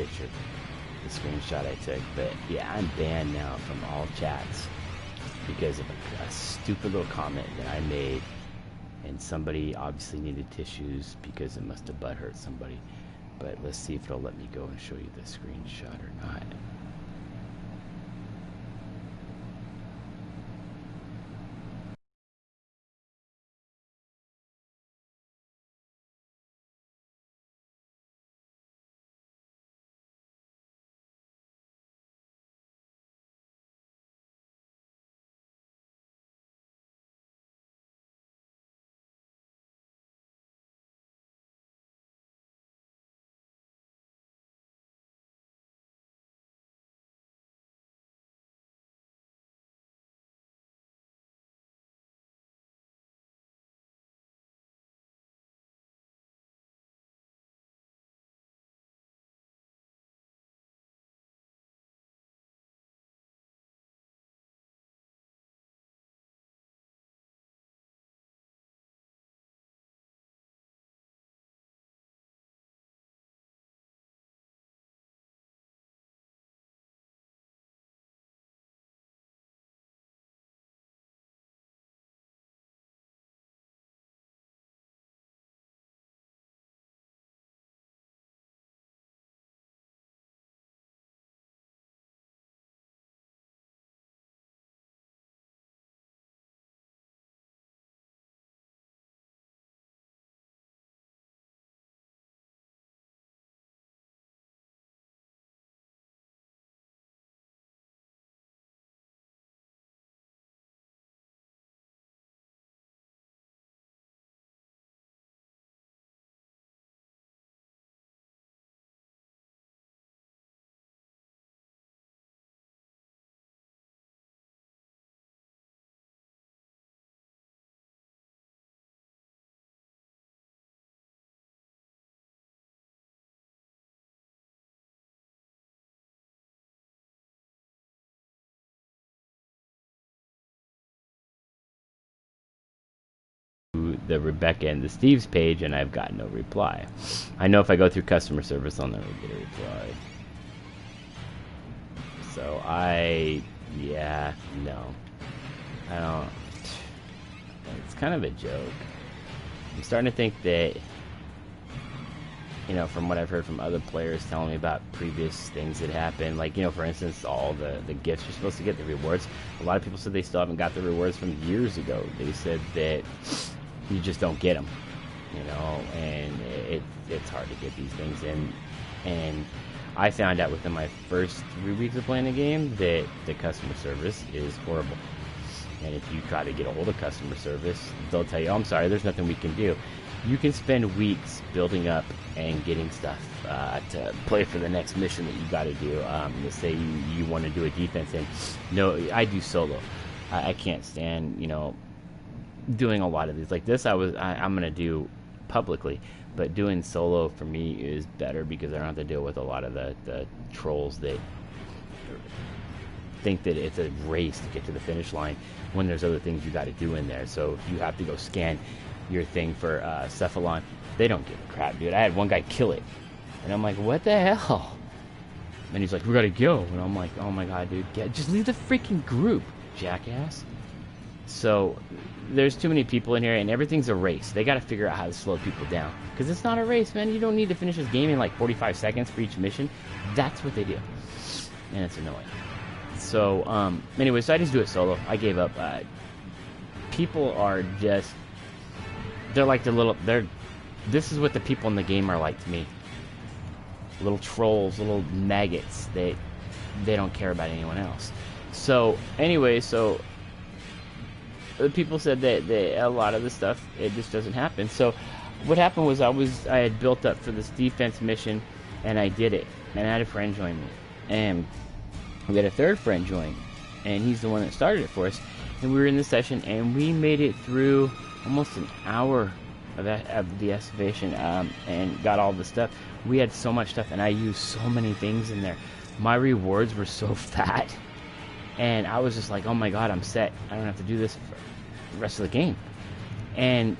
picture, the screenshot I took. But yeah, I'm banned now from all chats because of a stupid little comment that I made, and somebody obviously needed tissues because it must have butthurt somebody. But let's see if it'll let me go and show you the screenshot or not. The Rebecca and the Steve's page, and I've got no reply. I know if I go through customer service, I'll never get a reply. So yeah, no. I don't. It's kind of a joke. I'm starting to think that, you know, from what I've heard from other players telling me about previous things that happened, like, you know, for instance, all the gifts you're supposed to get, the rewards. A lot of people said they still haven't got the rewards from years ago. They said that you just don't get them, you know, and it's hard to get these things. And I found out within my first 3 weeks of playing the game that the customer service is horrible. And if you try to get a hold of customer service, they'll tell you, oh, I'm sorry, there's nothing we can do. You can spend weeks building up and getting stuff to play for the next mission that you got to do. Let's say you want to do a defense, and no, I do solo. I can't stand, you know, doing a lot of these like this. I'm gonna do publicly, but doing solo for me is better because I don't have to deal with a lot of the trolls that think that it's a race to get to the finish line when there's other things you got to do in there. So if you have to go scan your thing for Cephalon, they don't give a crap, dude. I had one guy kill it, and I'm like, what the hell? And he's like, we gotta go, and I'm like, oh my god, dude, just leave the freaking group, jackass. So there's too many people in here, and everything's a race. They got to figure out how to slow people down, because it's not a race, man. You don't need to finish this game in like 45 seconds for each mission. That's what they do, and it's annoying. So anyway, so I just do it solo. I gave up. People are just, they're like this is what the people in the game are like to me. Little trolls, little maggots. They don't care about anyone else. So anyway, so the people said that a lot of the stuff, it just doesn't happen. So what happened was I had built up for this defense mission, and I did it, and I had a friend join me, and we had a third friend join, and he's the one that started it for us. And we were in the session, and we made it through almost an hour of the excavation, and got all the stuff. We had so much stuff, and I used so many things in there. My rewards were so fat, and I was just like, oh my god, I'm set. I don't have to do this for the rest of the game. And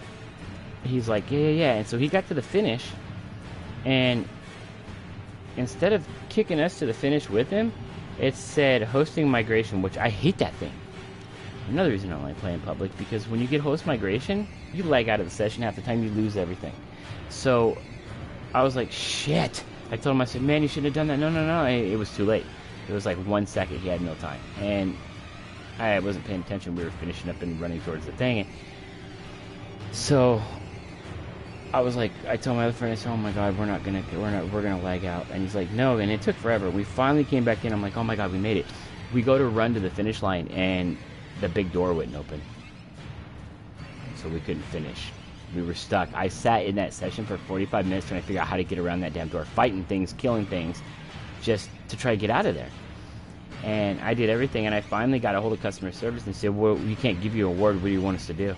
he's like, yeah. And so he got to the finish, and instead of kicking us to the finish with him, it said hosting migration, which I hate that thing. Another reason I don't like playing public, because when you get host migration, you lag out of the session. Half the time you lose everything. So I was like, shit. I told him, I said, man, you shouldn't have done that. No. It was too late. It was like 1 second. He had no time. And I wasn't paying attention. We were finishing up and running towards the thing. And so I was like, I told my other friend, I said, oh my God, we're gonna lag out. And he's like, no. And it took forever. We finally came back in. I'm like, oh my God, we made it. We go to run to the finish line, and the big door wouldn't open. So we couldn't finish. We were stuck. I sat in that session for 45 minutes trying to figure out how to get around that damn door, fighting things, killing things, just to try to get out of there. And I did everything, and I finally got a hold of customer service and said, well, we can't give you an award. What do you want us to do?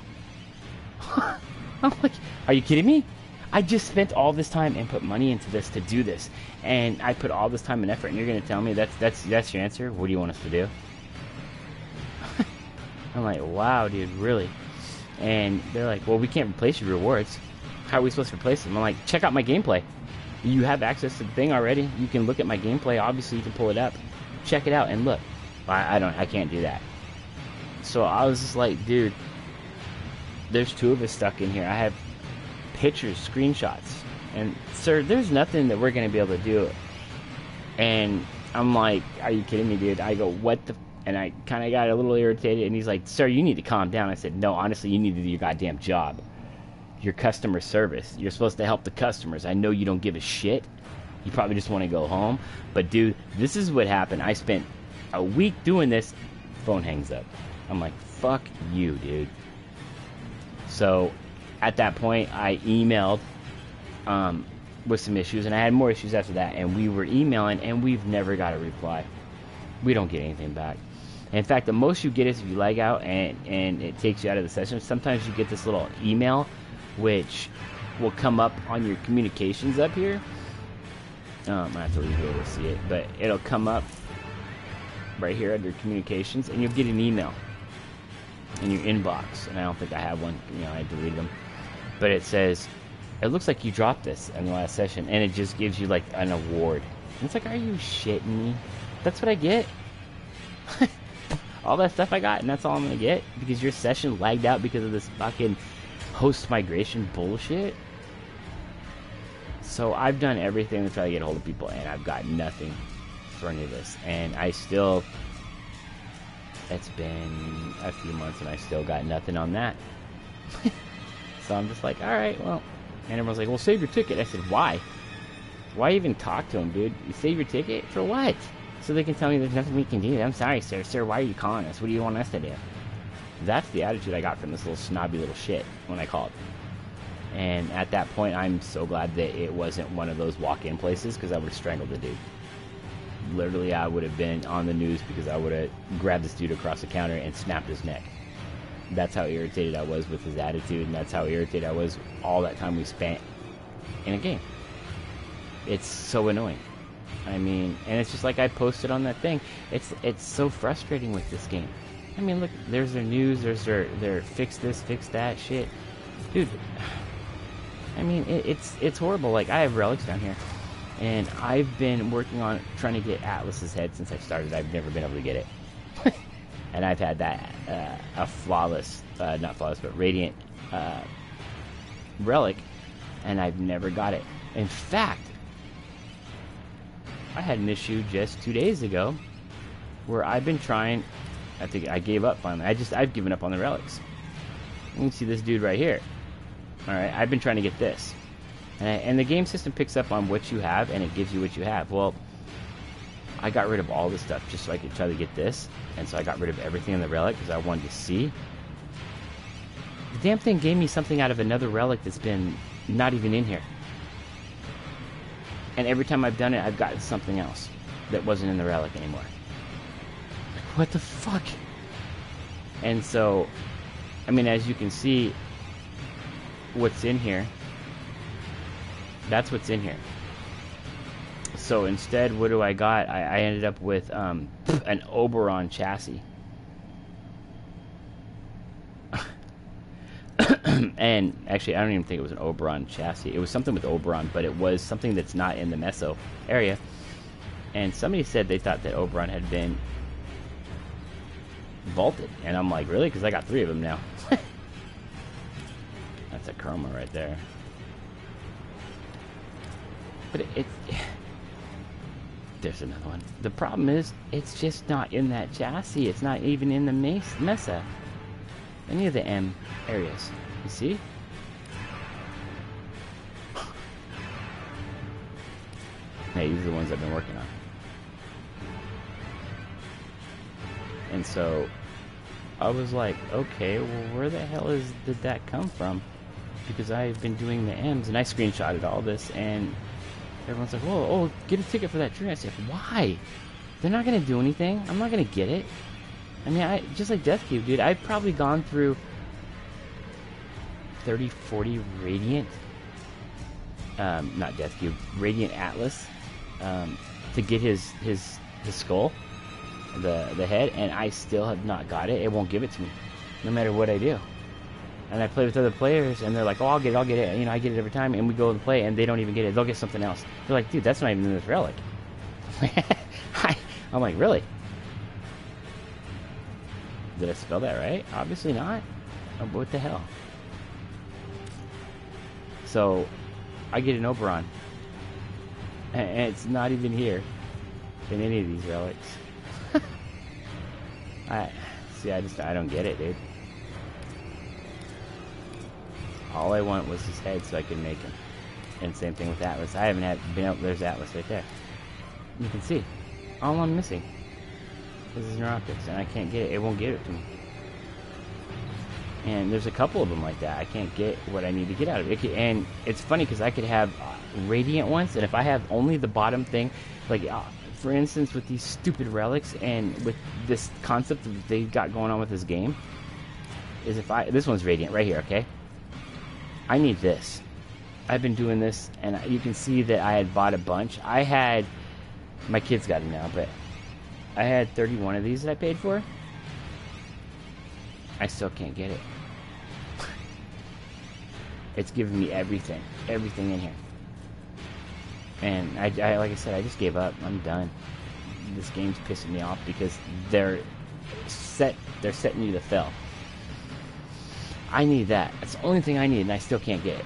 I'm like, are you kidding me? I just spent all this time and put money into this to do this. And I put all this time and effort, and you're going to tell me that's your answer? What do you want us to do? I'm like, wow, dude, really? And they're like, well, we can't replace your rewards. How are we supposed to replace them? I'm like, check out my gameplay. You have access to the thing already. You can look at my gameplay. Obviously, you can pull it up. Check it out and look. I can't do that. So I was just like, dude, there's 2 of us stuck in here. I have pictures, screenshots. And, sir, there's nothing that we're going to be able to do. And I'm like, are you kidding me, dude? I go, what the... And I kind of got a little irritated, and he's like, sir, you need to calm down. I said, no, honestly, you need to do your goddamn job. Your customer service. You're supposed to help the customers. I know you don't give a shit. You probably just want to go home. But, dude, this is what happened. I spent a week doing this. Phone hangs up. I'm like, fuck you, dude. So, at that point, I emailed with some issues, and I had more issues after that. And we were emailing, and we've never got a reply. We don't get anything back. In fact, the most you get is if you lag out and it takes you out of the session. Sometimes you get this little email which will come up on your communications up here. I have to leave here to see it, but it'll come up right here under communications, and you'll get an email in your inbox. And I don't think I have one. I deleted them. But it says, it looks like you dropped this in the last session, and it just gives you like an award. And it's like, are you shitting me? That's what I get? All that stuff I got, and that's all I'm gonna get? Because your session lagged out because of this fucking host migration bullshit? So I've done everything to try to get a hold of people, and I've got nothing for any of this. And I still... It's been a few months, and I still got nothing on that. So I'm just like, alright, well... And everyone's like, well, save your ticket. I said, why? Why even talk to them, dude? You save your ticket? For what? So they can tell me there's nothing we can do. I'm sorry, sir. Sir, why are you calling us? What do you want us to do? That's the attitude I got from this little snobby little shit when I called. And at that point, I'm so glad that it wasn't one of those walk-in places, because I would have strangled the dude. Literally, I would have been on the news because I would have grabbed this dude across the counter and snapped his neck. That's how irritated I was with his attitude, and that's how irritated I was all that time we spent in a game. It's so annoying. I mean, and it's just like I posted on that thing. It's so frustrating with this game. I mean, look, there's their news, there's their fix this, fix that shit. Dude, I mean, it's horrible. Like, I have relics down here, and I've been working on trying to get Atlas's head since I started. I've never been able to get it. And I've had that, a flawless, not flawless, but radiant relic, and I've never got it. In fact, I had an issue just 2 days ago where I've been trying. I think I gave up finally. I've given up on the relics. You can see this dude right here. Alright, I've been trying to get this. And the game system picks up on what you have, and it gives you what you have. Well, I got rid of all this stuff just so I could try to get this. And so I got rid of everything in the relic because I wanted to see. The damn thing gave me something out of another relic that's been not even in here. And every time I've done it, I've gotten something else that wasn't in the relic anymore. Like, what the fuck? And so, I mean, as you can see, what's in here, that's what's in here. So instead, what do I got? I ended up with an Oberon chassis. And actually, I don't even think it was an Oberon chassis. It was something with Oberon, but it was something that's not in the Meso area. And somebody said they thought that Oberon had been vaulted. And I'm like, really? Because I got 3 of them now. That's a chroma right there. But there's another one. The problem is, it's just not in that chassis. It's not even in the Mesa. Any of the M areas. You see? Hey, these are the ones I've been working on. And so, I was like, okay, well, where the hell did that come from? Because I've been doing the M's, and I screenshotted all this, and everyone's like, whoa, oh, get a ticket for that tree. I said, why? They're not going to do anything. I'm not going to get it. I mean, just like Death Cube, dude, I've probably gone through 30, 40 Radiant, not Death Cube, Radiant Atlas, to get his skull, the head, and I still have not got it. It won't give it to me, no matter what I do. And I play with other players, and they're like, oh, I'll get it. You know, I get it every time, and we go and play, and they don't even get it. They'll get something else. They're like, dude, that's not even in this relic. I'm like, really? Did I spell that right? Obviously not. Oh, what the hell? So, I get an Oberon, and it's not even here in any of these relics. I don't get it, dude. All I want was his head so I could make him. And same thing with Atlas. I haven't been able. There's Atlas right there. You can see. All I'm missing is his Neuroptics, and I can't get it. It won't give it to me. And there's a couple of them like that. I can't get what I need to get out of it. And it's funny because I could have Radiant ones, and if I have only the bottom thing, like for instance with these stupid relics and with this concept that they got going on with this game, is this one's Radiant right here, okay? I need this. I've been doing this, and you can see that I had bought a bunch. My kids got it now, but I had 31 of these that I paid for. I still can't get it. It's giving me everything in here. And I like I said, I just gave up. I'm done. This game's pissing me off because they're setting you to fail. I need that. That's the only thing I need, and I still can't get it.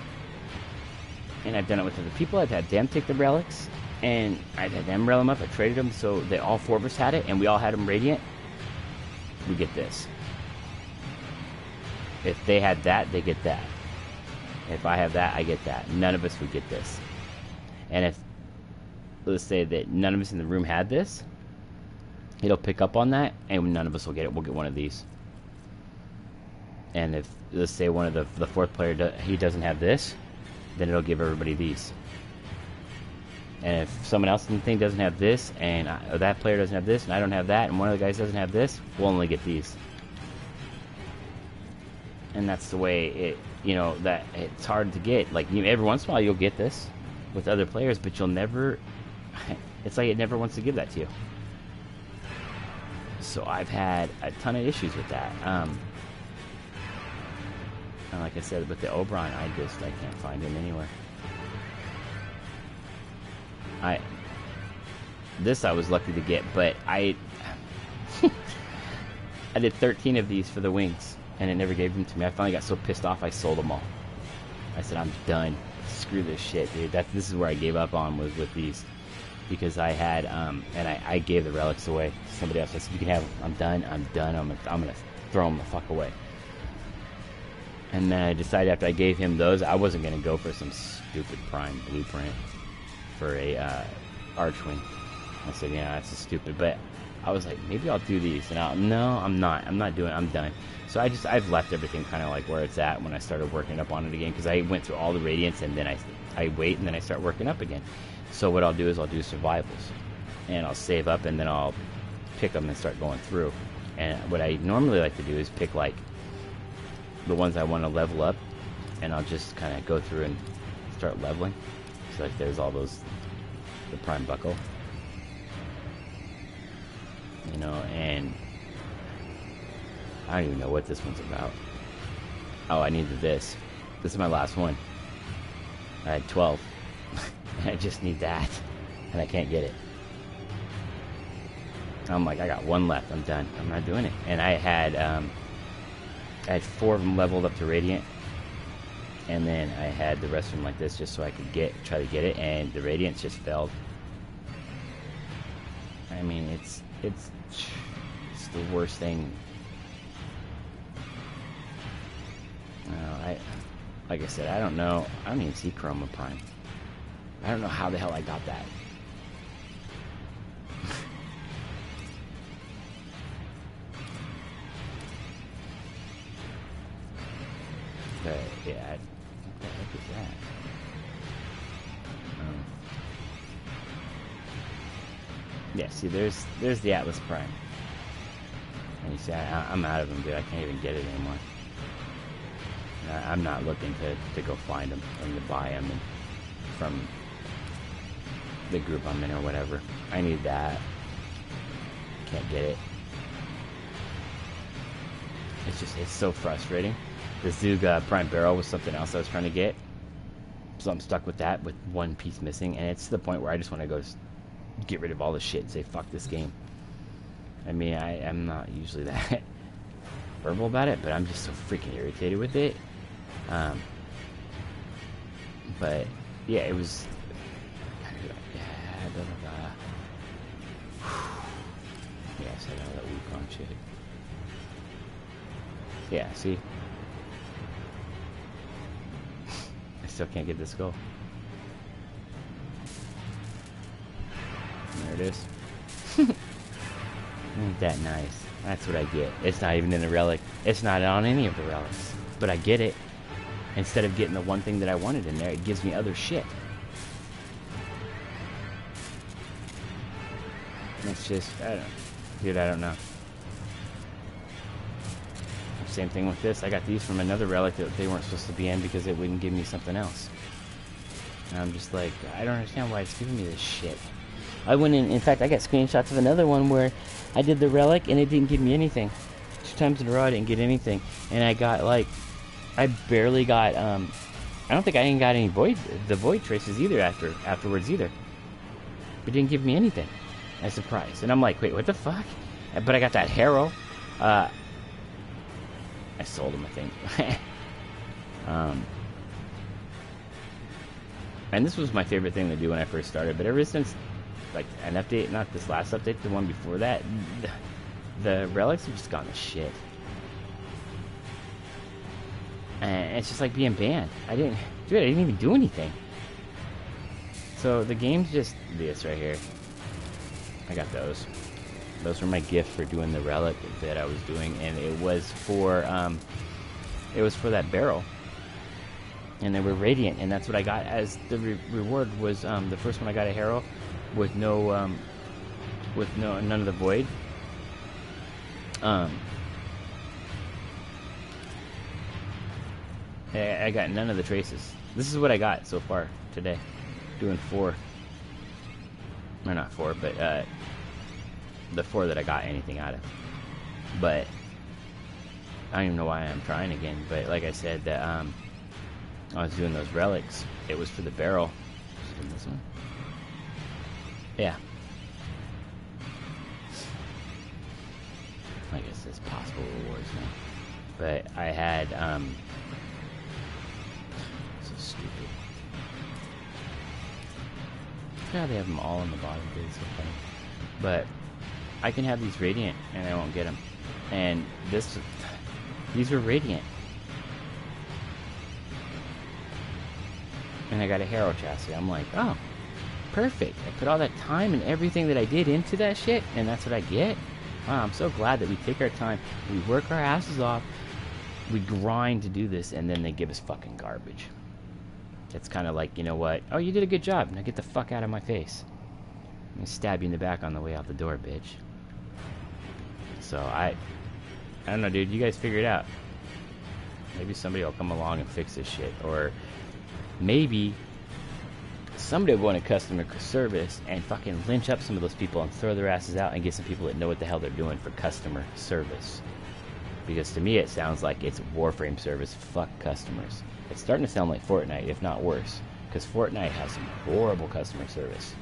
And I've done it with other people. I've had them take the relics, and I've had them rail them up. I traded them so that all 4 of us had it, and we all had them Radiant. We get this. If they had that, they get that. If I have that, I get that. None of us would get this. And if, let's say that none of us in the room had this, it'll pick up on that, and none of us will get it. We'll get one of these. And if, let's say one of the 4th player, he doesn't have this, then it'll give everybody these. And if someone else in the thing doesn't have this, and that player doesn't have this, and I don't have that, and one of the guys doesn't have this, we'll only get these. And that's the way it, that it's hard to get. Like, every once in a while you'll get this with other players, but you'll never, it's like it never wants to give that to you. So I've had a ton of issues with that. And like I said, with the Oberon, I can't find him anywhere. This I was lucky to get, but I did 13 of these for the wings, and it never gave them to me. I finally got so pissed off, I sold them all. I said, I'm done. Screw this shit, dude. This is where I gave up on, was with these. Because I had, and I gave the relics away to somebody else. I said, you can have them. I'm done. I'm going to throw them the fuck away. And then I decided after I gave him those, I wasn't going to go for some stupid Prime blueprint for a Archwing. I said, yeah, that's just stupid. But I was like, maybe I'll do these. And no, I'm not. I'm not doing it. I'm done. So I've left everything kind of like where it's at when I started working up on it again. Because I went through all the Radiants, and then I wait, and then I start working up again. So what I'll do is I'll do survivals. And I'll save up, and then I'll pick them and start going through. And what I normally like to do is pick like the ones I want to level up, and I'll just kind of go through and start leveling. So like there's all those, the Prime Buckle, and I don't even know what this one's about. Oh, I needed this. This is my last one. I had 12. And I just need that. And I can't get it. I'm like, I got one left. I'm done. I'm not doing it. And I had 4 of them leveled up to Radiant. And then I had the rest of them like this just so I could try to get it. And the Radiance just failed. I mean, it's the worst thing. Like I said, I don't know. I don't even see Chroma Prime. I don't know how the hell I got that. But yeah, what the heck is that? Yeah, see, there's the Atlas Prime. And you see, I'm out of them, dude. I can't even get it anymore. I'm not looking to go find them and to buy them from the group I'm in or whatever. I need that. Can't get it. It's so frustrating. The Zug Prime Barrel was something else I was trying to get. So I'm stuck with that with one piece missing. And it's to the point where I just want to go get rid of all the shit and say, fuck this game. I mean, I'm not usually that verbal about it, but I'm just so freaking irritated with it. But yeah, it was. Yeah, I said all that Wukong shit. Yeah, see, I still can't get this goal. There it is. Ain't that nice? That's what I get. It's not even in the relic. It's not on any of the relics. But I get it. Instead of getting the one thing that I wanted in there, it gives me other shit. It's just, I don't know. Dude, I don't know. Same thing with this. I got these from another relic that they weren't supposed to be in because it wouldn't give me something else. And I'm just like, I don't understand why it's giving me this shit. I went in fact, I got screenshots of another one where I did the relic and it didn't give me anything. 2 times in a row I didn't get anything. And I got like, I barely got, I don't think I even got any void traces either afterwards either. It didn't give me anything. I was surprised. And I'm like, wait, what the fuck? But I got that Harrow. I sold him, I think. And this was my favorite thing to do when I first started, but ever since like an update, not this last update, the one before that, the relics have just gone to shit. And it's just like being banned. I didn't even do anything. So the game's just this right here. I got those. Those were my gift for doing the relic that I was doing, and it was for that barrel. And they were radiant, and that's what I got as the reward. Was the first one I got a Harrow with none of the void. I got none of the traces. This is what I got so far today, doing 4. Or not 4, but the 4 that I got anything out of. But I don't even know why I'm trying again. But like I said, that I was doing those relics. It was for the barrel. This one? Yeah. I guess it's possible rewards now. But I had so stupid. Yeah, they have them all on the bottom. It's so funny. But I can have these radiant and I won't get them. And these were radiant. And I got a Harrow chassis. I'm like, oh, perfect. I put all that time and everything that I did into that shit, and that's what I get. Wow, I'm so glad that we take our time, we work our asses off, we grind to do this, and then they give us fucking garbage. It's kind of like, you know what? Oh, you did a good job. Now get the fuck out of my face. I'm gonna stab you in the back on the way out the door, bitch. So I don't know, dude. You guys figure it out. Maybe somebody will come along and fix this shit, or maybe somebody will go into customer service and fucking lynch up some of those people and throw their asses out and get some people that know what the hell they're doing for customer service. Because to me it sounds like it's Warframe service, fuck customers. It's starting to sound like Fortnite, if not worse. Because Fortnite has some horrible customer service.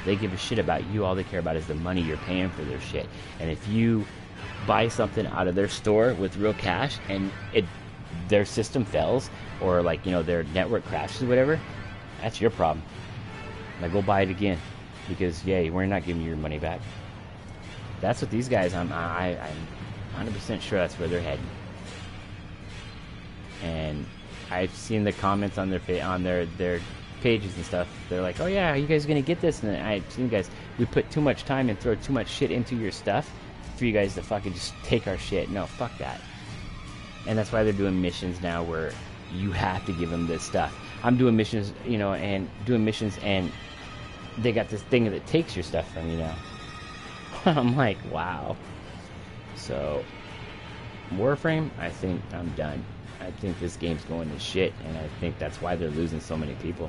They give a shit about you, all they care about is the money you're paying for their shit. And if you buy something out of their store with real cash and their system fails, or like, you know, their network crashes or whatever, that's your problem. Now go buy it again, because yeah, we're not giving you your money back. That's what these guys, I'm 100% sure that's where they're heading. And I've seen the comments on their pages and stuff. They're like, oh yeah, you guys are gonna get this, and I've seen guys, we put too much time and throw too much shit into your stuff for you guys to fucking just take our shit. No, fuck that. And that's why they're doing missions now where you have to give them this stuff. I'm doing missions, you know, and doing missions, and they got this thing that takes your stuff from you now. I'm like, wow. So, Warframe, I think I'm done. I think this game's going to shit, and I think that's why they're losing so many people.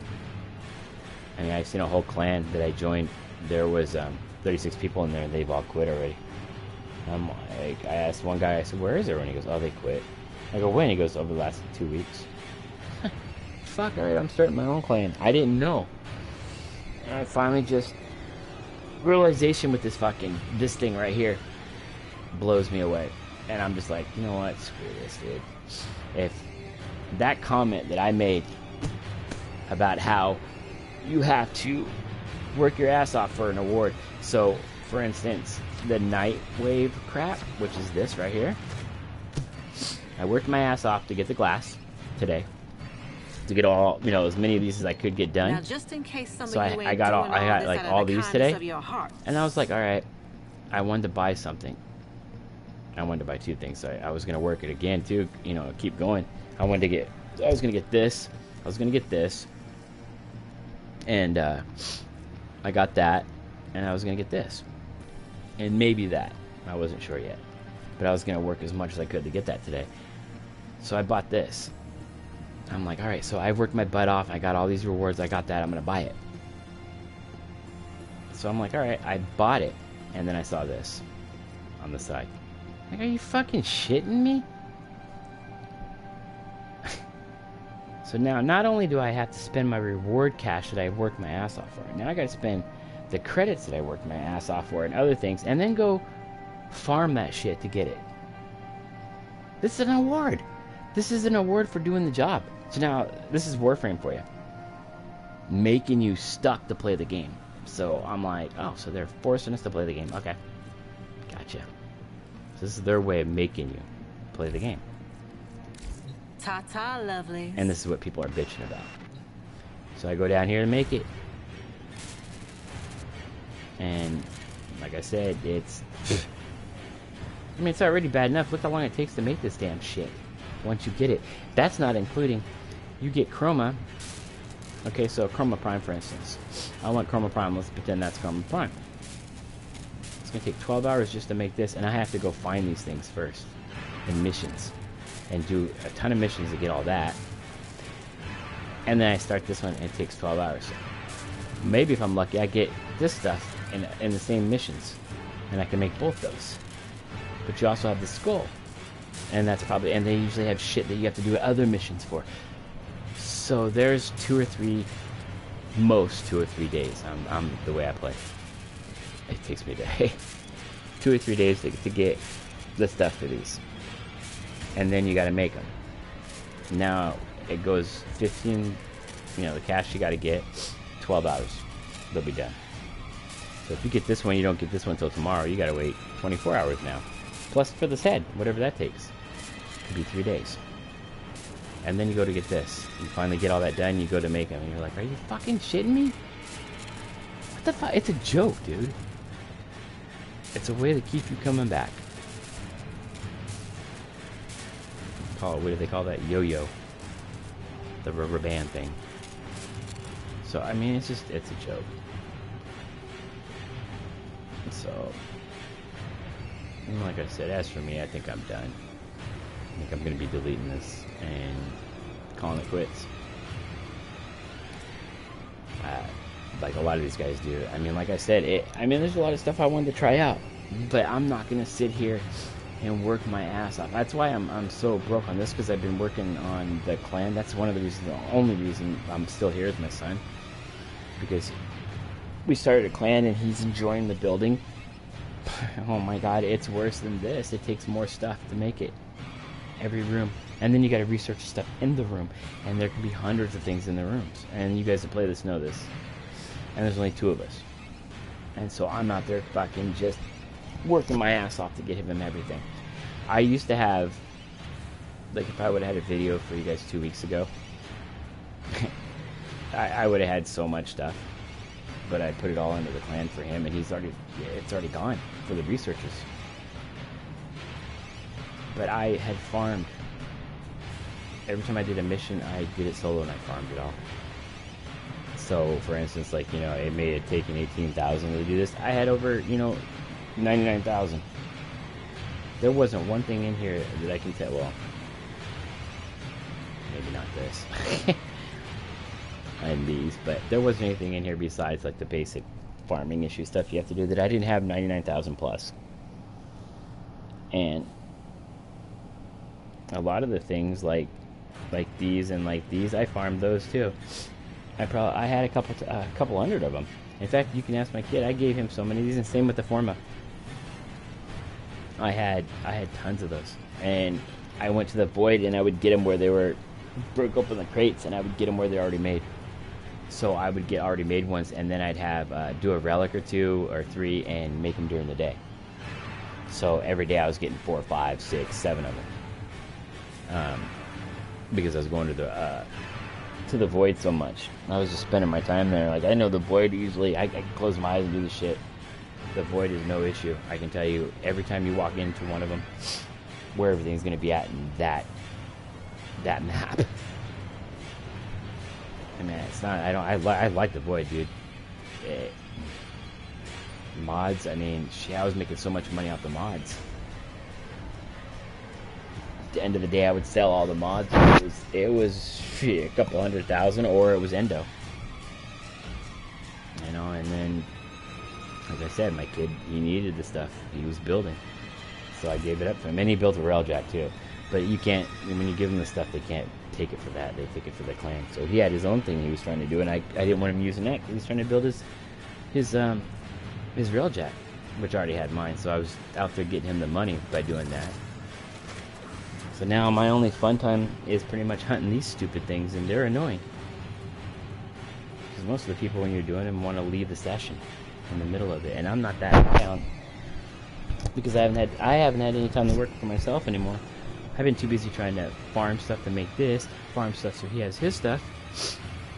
I mean, I've seen a whole clan that I joined. There was 36 people in there, and they've all quit already. I'm like, I asked one guy, I said, where is everyone? He goes, oh, they quit. I go, when? He goes, over the last 2 weeks. Fuck, alright, I'm starting my own clan. I didn't know. And I finally just, realization with this thing right here blows me away. And I'm just like, you know what, screw this, dude. If that comment that I made about how you have to work your ass off for an award. So, for instance, the night wave crap, which is this right here. I worked my ass off to get the glass today. To get all, you know, as many of these as I could get done. Now, just in case some so of you I got like all these today. Of and I was like, all right, I wanted to buy something. I wanted to buy two things. So I was gonna work it again too, you know, keep going. I was gonna get this. I was gonna get this. And I got that, and I was gonna get this. And maybe that. I wasn't sure yet. But I was gonna work as much as I could to get that today. So I bought this. I'm like, alright, so I worked my butt off, I got all these rewards, I got that, I'm gonna buy it. So I'm like, alright, I bought it, and then I saw this on the side. Like, are you fucking shitting me? So now, not only do I have to spend my reward cash that I worked my ass off for, now I gotta spend the credits that I worked my ass off for and other things, and then go farm that shit to get it. This is an award. This is an award for doing the job. So now, this is Warframe for you. Making you stuck to play the game. So I'm like, oh, so they're forcing us to play the game. Okay. Gotcha. So this is their way of making you play the game. Ta-ta, lovely. And this is what people are bitching about. So I go down here to make it. And, like I said, it's... I mean, it's already bad enough. Look how long it takes to make this damn shit. Once you get it. That's not including, you get Chroma. Okay, so Chroma Prime, for instance. I want Chroma Prime. Let's pretend that's Chroma Prime. It's going to take 12 hours just to make this, and I have to go find these things first. In missions. And do a ton of missions to get all that. And then I start this one, and it takes 12 hours. Maybe if I'm lucky, I get this stuff in the same missions. And I can make both those. But you also have the skull. And that's probably, and they usually have shit that you have to do other missions for. So there's 2 or 3, most 2 or 3 days. I'm the way I play. It takes me a day. 2 or 3 days to get the stuff for these. And then you got to make them. Now it goes 15, you know, the cash you got to get, 12 hours. They'll be done. So if you get this one, you don't get this one until tomorrow. You got to wait 24 hours now. Plus for this head, whatever that takes. Could be 3 days. And then you go to get this. You finally get all that done, you go to make them, and you're like, are you fucking shitting me? What the fuck? It's a joke, dude. It's a way to keep you coming back. What do they call that? Yo-yo. The rubber band thing. So, I mean, it's a joke. So... And like I said, as for me, I think I'm done. I think I'm going to be deleting this and calling it quits. Like a lot of these guys do. I mean, like I said, there's a lot of stuff I wanted to try out. But I'm not going to sit here and work my ass off. That's why I'm so broke on this, because I've been working on the clan. That's one of the reasons, the only reason I'm still here is my son, because we started a clan and he's enjoying the building. Oh my god, it's worse than this. It takes more stuff to make it. Every room. And then you gotta research stuff in the room. And there can be hundreds of things in the rooms. And you guys that play this know this. And there's only 2 of us. And so I'm out there fucking just working my ass off to get him everything. I used to have, like, if I would have had a video for you guys 2 weeks ago, I would have had so much stuff. But I put it all into the clan for him, and it's already gone for the researchers. But I had farmed. Every time I did a mission, I did it solo and I farmed it all. So, for instance, like, you know, it may have taken 18,000 to do this. I had over, you know, 99,000. There wasn't one thing in here that I can tell. Well, maybe not this. And these, but there wasn't anything in here besides like the basic farming issue stuff you have to do that I didn't have 99,000 plus. And a lot of the things like these and like these, I farmed those too. I had a couple hundred of them. In fact, you can ask my kid. I gave him so many of these, and same with the Forma. I had tons of those, and I went to the Void and I would get them where they were broke open the crates, and I would get them where they're already made. So I would get already made ones, and then I'd have do a relic or 2 or 3 and make them during the day. So every day I was getting 4, 5, 6, 7 of them, because I was going to the Void so much. I was just spending my time there. Like, I know the Void usually, I can close my eyes and do the shit. The Void is no issue. I can tell you every time you walk into one of them where everything's going to be at in that map. I mean, it's not. I like the Void, dude. Mods. I mean, I was making so much money off the mods. At the end of the day, I would sell all the mods. It was a couple 100,000, or it was Endo. You know, and then, like I said, my kid, he needed the stuff he was building, so I gave it up for him. And he built a railjack too. But you can't, when you give them the stuff, they can't take it for that. They take it for the clan. So he had his own thing he was trying to do, and I didn't want him using that because he was trying to build his railjack, which I already had mine. So I was out there getting him the money by doing that. So now my only fun time is pretty much hunting these stupid things, and they're annoying. Because most of the people, when you're doing them, want to leave the session in the middle of it, and I'm not that high on, because I haven't had any time to work for myself anymore. I've been too busy trying to farm stuff to make this, farm stuff so he has his stuff,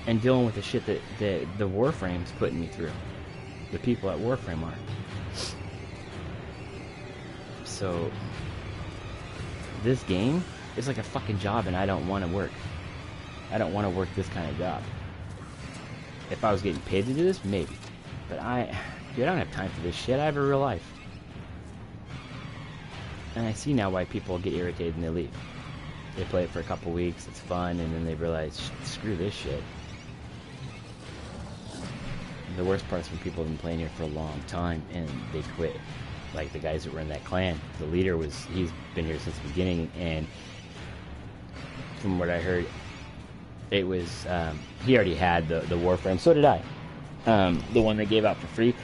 and dealing with the shit that the Warframe's putting me through. The people at Warframe are. So, this game is like a fucking job, and I don't want to work. I don't want to work this kind of job. If I was getting paid to do this, maybe. But I don't have time for this shit. I have a real life. And I see now why people get irritated and they leave. They play it for a couple weeks, it's fun, and then they realize, screw this shit. The worst part is when people have been playing here for a long time and they quit. Like the guys that were in that clan. The leader he's been here since the beginning, and from what I heard, it was, he already had the Warframe, so did I. The one they gave out for free.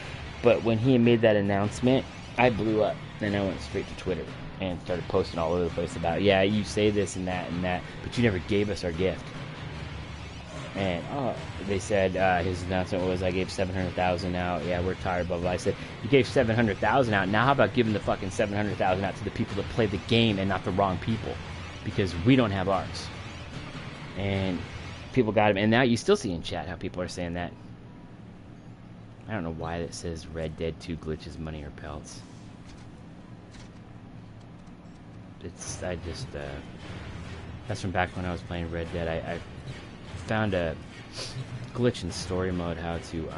But when he made that announcement, I blew up. Then I went straight to Twitter and started posting all over the place about, yeah, you say this and that, but you never gave us our gift. And they said his announcement was, I gave 700,000 out. Yeah, we're tired, blah blah. I said, you gave 700,000 out. Now how about giving the fucking 700,000 out to the people that play the game and not the wrong people, because we don't have ours. And people got him. And now you still see in chat how people are saying that. I don't know why that says Red Dead 2 glitches, money, or pelts. That's from back when I was playing Red Dead. I found a glitch in story mode, how to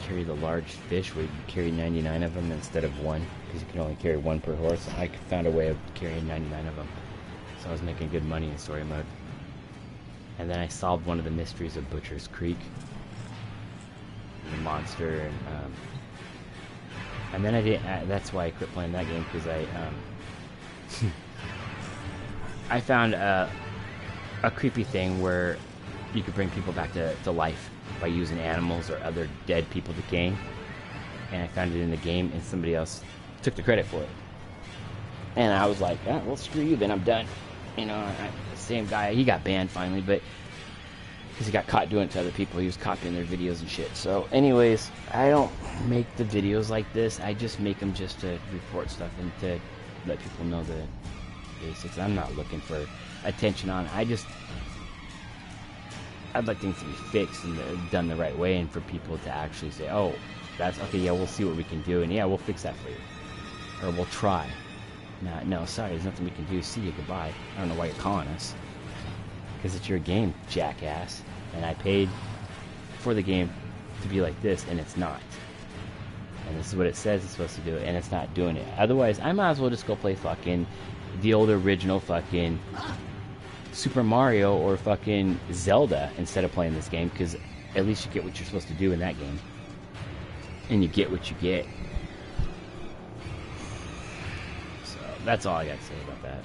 carry the large fish where you can carry 99 of them instead of 1, because you can only carry 1 per horse. I found a way of carrying 99 of them, so I was making good money in story mode. And then I solved one of the mysteries of Butcher's Creek, the monster, and And then I didn't. That's why I quit playing that game, because I found a creepy thing where you could bring people back to life by using animals or other dead people decaying. And I found it in the game, and somebody else took the credit for it. And I was like, well, screw you, then I'm done. You know, the same guy, he got banned finally, but because he got caught doing it to other people. He was copying their videos and shit. So anyways, I don't make the videos like this. I just make them just to report stuff and to let people know the basics. I'm not looking for attention on it. I'd like things to be fixed and done the right way, and for people to actually say, oh, that's okay, yeah, we'll see what we can do, and yeah, we'll fix that for you. Or we'll try. No, sorry, there's nothing we can do. See you, goodbye. I don't know why you're calling us. Because it's your game, jackass. And I paid for the game to be like this, and it's not. And this is what it says it's supposed to do, and it's not doing it. Otherwise, I might as well just go play fucking the old original fucking Super Mario or fucking Zelda instead of playing this game, because at least you get what you're supposed to do in that game. And you get what you get. So, that's all I got to say about that.